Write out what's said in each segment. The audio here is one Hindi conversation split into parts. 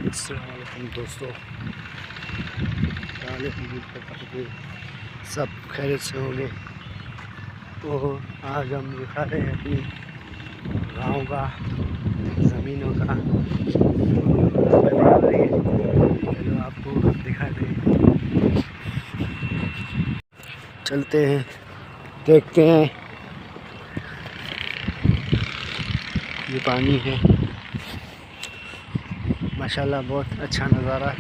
अस्सलामुअलैकुम दोस्तों, सब खैरियत से होंगे। तो आज हम दिखा रहे हैं अपनी गाँव का ज़मीनों का। चलो आपको दिखा दें, चलते हैं देखते हैं। ये पानी है, माशाल्लाह बहुत अच्छा नज़ारा।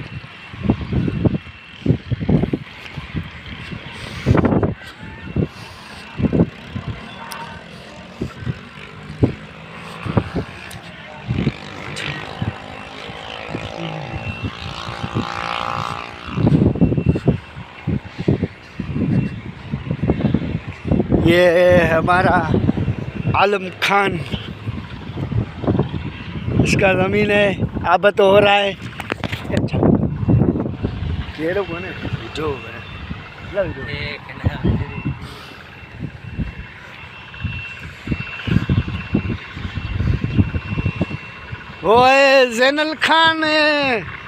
ये हमारा आलम खान, इसका ज़मीन है। अब तो हो रहा है वो है ज़ैनुल खान है।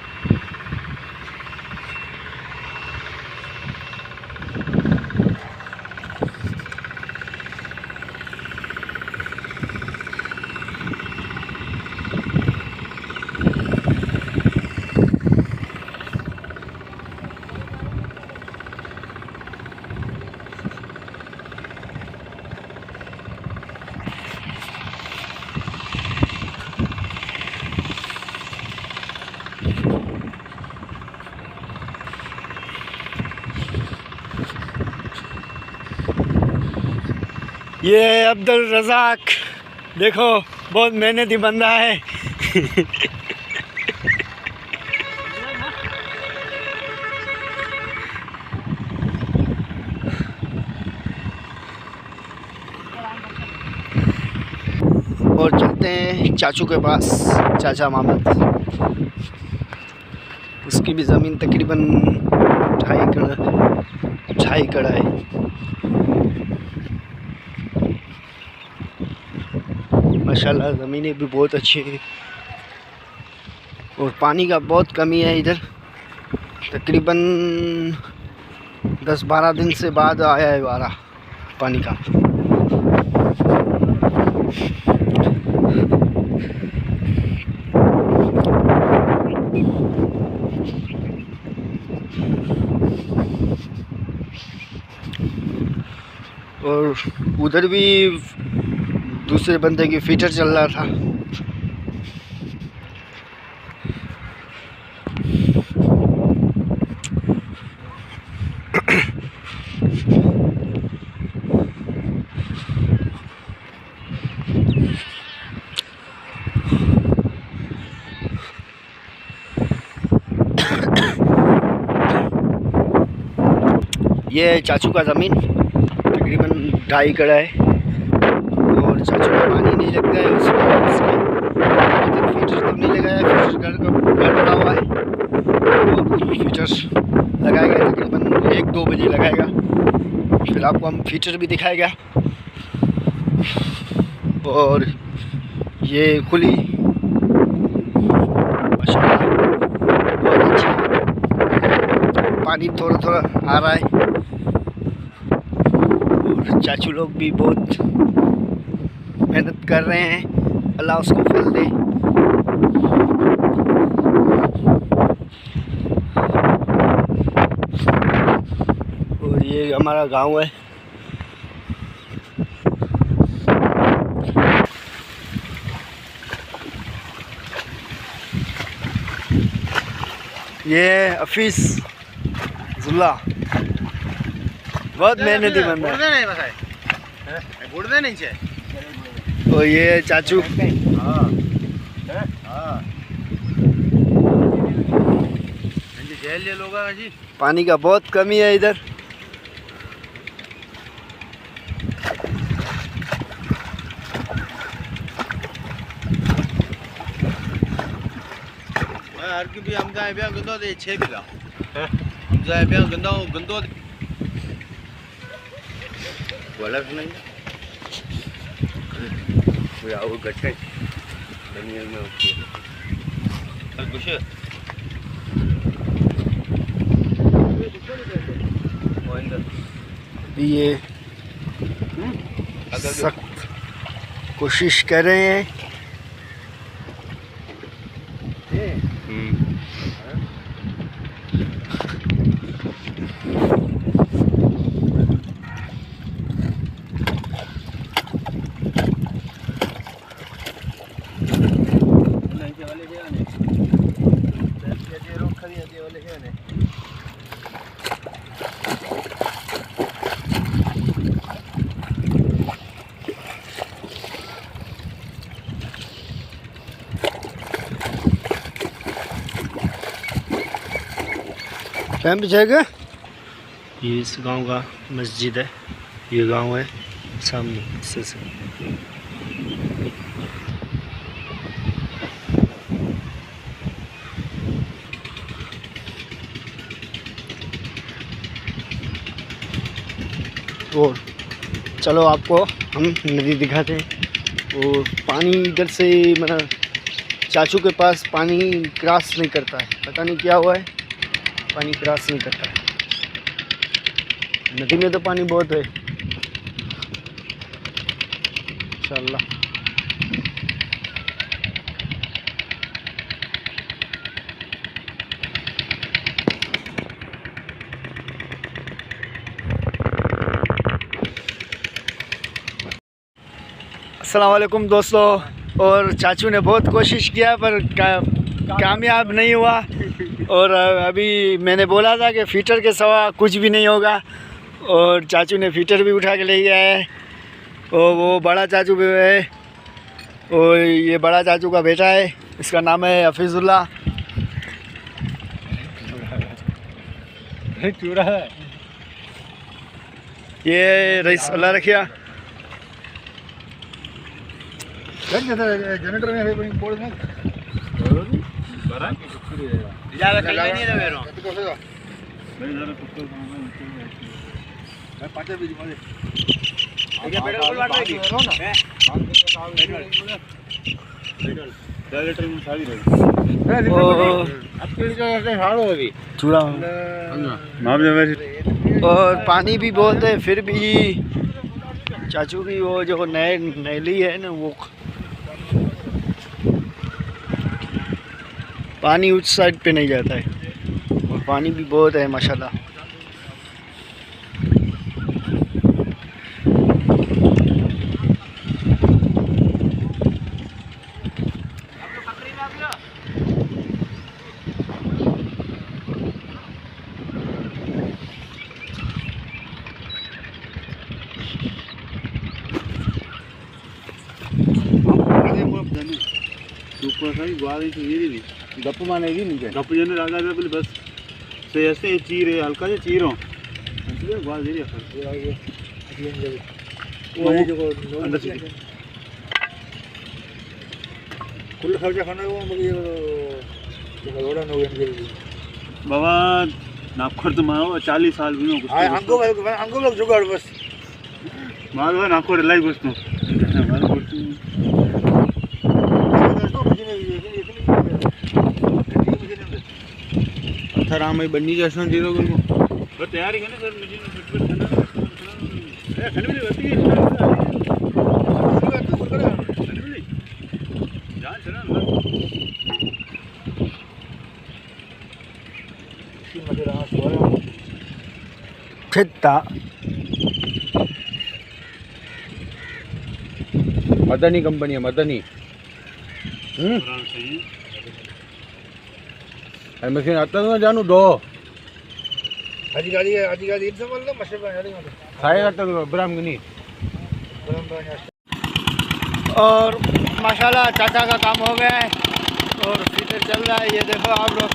ये अब्दुल रज़ाक, देखो बहुत मेहनती बंदा है। और चलते हैं चाचू के पास, चाचा मोहम्मद। उसकी भी ज़मीन तकरीबन 2.5 कड़ा है। माशाल्लाह ज़मीनें भी बहुत अच्छी है और पानी का बहुत कमी है इधर। तकरीबन 10-12 दिन से बाद आया है वारा पानी का। और उधर भी दूसरे बंदे की फीटर चल रहा था। ये चाचू का ज़मीन तकरीबन 2.5 कड़ा है और चाचू का पानी नहीं लगता है उसमें फीटर तो नहीं लगाया। फीटर घर पड़ा हुआ है, फीटर लगाएगा तकरीबन 1-2 बजे लगाएगा। फिर आपको हम फीटर भी दिखाएगा। और ये खुली माशाल्लाह बहुत अच्छी, पानी थोड़ा थोड़ा आ रहा है। और चाचू लोग भी बहुत मेहनत कर रहे हैं, अल्लाह उसको फल दे। और ये हमारा गांव है। ये हफीज जुल्ला बहुत मेहनती बंदा है। और ये चाचू, पानी का बहुत कमी है इधर। भी हम जाए बिया गंदो दे 6 बिला हम जाए बिया गंदो वाला नहीं वो आओ गट्टे दुनिया में ओके कुछ ये सख्त कोशिश कर रहे हैं। टाइम जाएगा। ये इस गांव का मस्जिद है, ये गांव है सामने से। और चलो आपको हम नदी दिखाते हैं। और पानी इधर से मतलब चाचू के पास पानी क्रॉस नहीं करता है, पता नहीं क्या हुआ है, पानी क्रॉस नहीं करता है। नदी में तो पानी बहुत है इंशाल्लाह। अस्सलाम वालेकुम दोस्तों। और चाचू ने बहुत कोशिश किया पर कामयाब नहीं हुआ। और अभी मैंने बोला था कि फीटर के सिवा कुछ भी नहीं होगा, और चाचू ने फीटर भी उठा के ले गया है। और वो बड़ा चाचू भी है, और ये बड़ा चाचू का बेटा है, इसका नाम है हफीजुल्लाह। ये रईस अल्लाह रखिया। जनरेटर में बोल में और पानी भी बहुत है, फिर भी चाचू की वो जो नैली है ना, वो पानी उस साइड पे नहीं जाता है, और पानी भी बहुत है माशाल्लाह। गप माने गप जने राजा बोले बस से ऐसे चीरे हल्का से चीरो बात दे कुल खर्चा खाना बाबा नाखोर तो मारो 40 साल भी अंगो लोग जुगाड़ बस मारो नाखोर लाई बस तो आराम में बन्नी जैसा जीरो को तैयारी है ना सर मुझे मदनी कंपनी है मदनी मशीन आता ना जानू दो आजी गाड़ी इन सब वाला मशीन बना रही है खाएगा तो ब्राह्मणी। और माशाल्लाह चाचा का काम हो गया है, और फीटर चल रहा है, ये देखो आप लोग।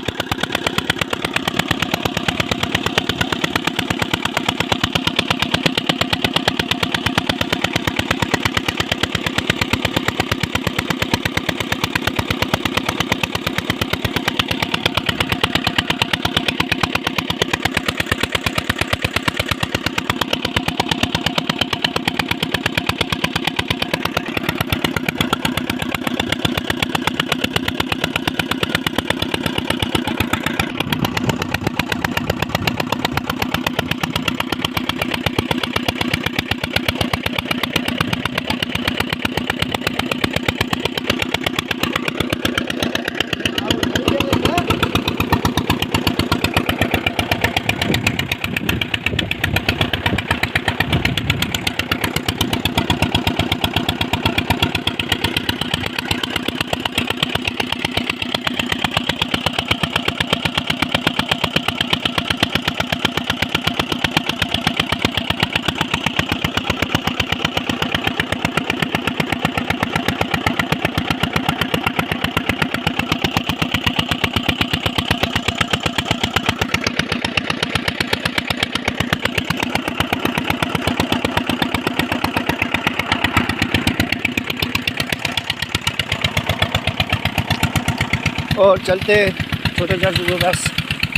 और चलते हैं छोटे चाचू के पास,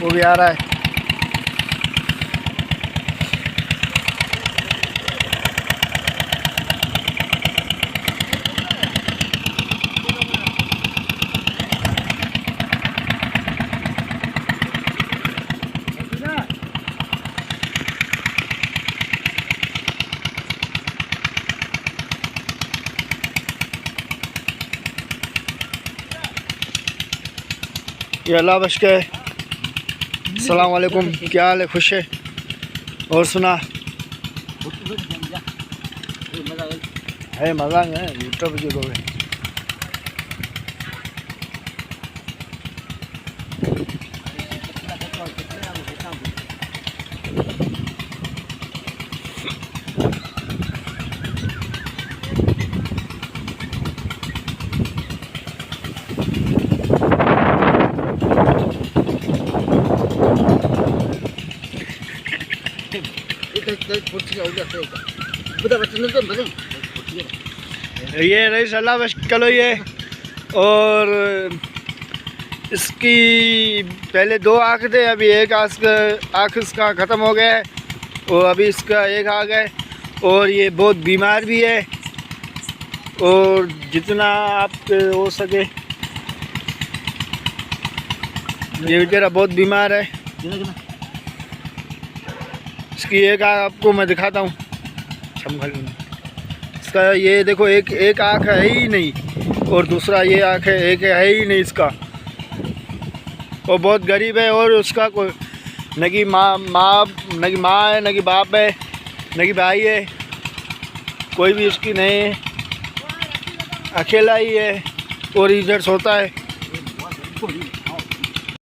वो भी आ रहा है। ये अल्लाह बश के अस्सलाम वालेकुम, क्या हाल है? खुश है? और सुना है मज़ा है यूट्यूब की को ये रईस अल्लाह बश कलो ये। और इसकी पहले 2 आँख थे, अभी एक आँख इसका ख़त्म हो गया है और अभी इसका एक आ गया है। और ये बहुत बीमार भी है और जितना आप हो सके, ये बेचारा बहुत बीमार है। इसकी एक आँख आपको मैं दिखाता हूँ, इसका ये देखो एक आँख है ही नहीं और दूसरा ये आँख है, एक है ही नहीं इसका। वो बहुत गरीब है और उसका कोई न कि माँ है, न कि बाप है, न कि भाई है, कोई भी उसकी नहीं है, अकेला ही है और इधर सोता है।